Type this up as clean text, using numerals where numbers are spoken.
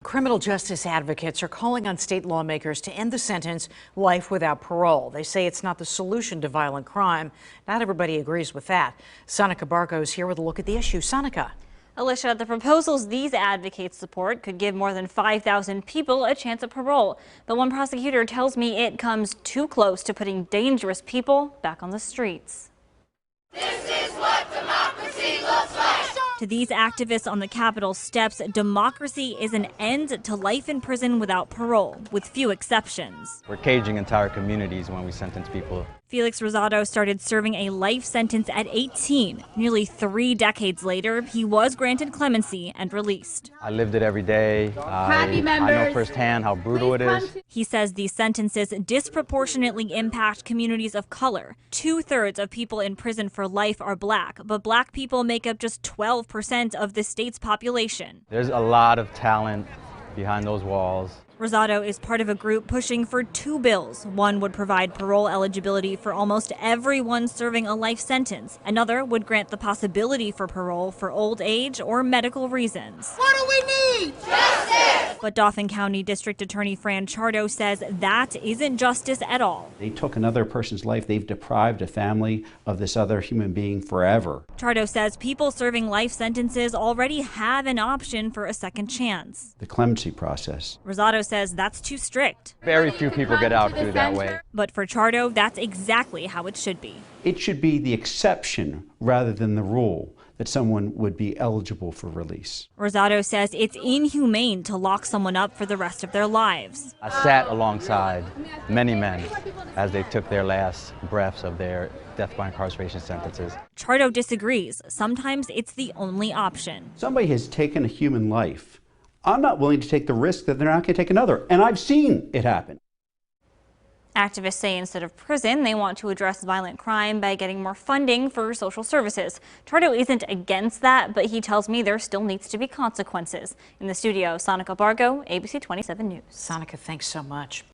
Criminal justice advocates are calling on state lawmakers to end the sentence life without parole. They say it's not the solution to violent crime. Not everybody agrees with that. Sonica Barco is here with a look at the issue. Sonica. Alicia, the proposals these advocates support could give more than 5,000 people a chance at parole. But one prosecutor tells me it comes too close to putting dangerous people back on the streets. This is what democracy looks like. To these activists on the Capitol steps, democracy is an end to life in prison without parole, with few exceptions. We're caging entire communities when we sentence people. Felix Rosado started serving a life sentence at 18. Nearly 3 decades later, he was granted clemency and released. I lived it every day. I know firsthand how brutal it is. He says these sentences disproportionately impact communities of color. 2/3 of people in prison for life are black, but black people make up just 12% of the state's population. There's a lot of talent behind those walls. Rosado is part of a group pushing for 2 bills. One would provide parole eligibility for almost everyone serving a life sentence. Another would grant the possibility for parole for old age or medical reasons. What do we need? Justice! But Dauphin County District Attorney Fran Chardo says that isn't justice at all. They took another person's life. They've deprived a family of this other human being forever. Chardo says people serving life sentences already have an option for a second chance. The clemency process. Rosado says that's too strict. Very few people get out through that way. But for Chardo, that's exactly how it should be. It should be the exception rather than the rule that someone would be eligible for release. Rosado says it's inhumane to lock someone up for the rest of their lives. I sat alongside many men as they took their last breaths of their death by incarceration sentences. Chardo disagrees. Sometimes it's the only option. Somebody has taken a human life. I'm not willing to take the risk that they're not going to take another, and I've seen it happen. Activists say instead of prison, they want to address violent crime by getting more funding for social services. Chardo isn't against that, but he tells me there still needs to be consequences. In the studio, Sonica Bargo, ABC 27 News. Sonica, thanks so much.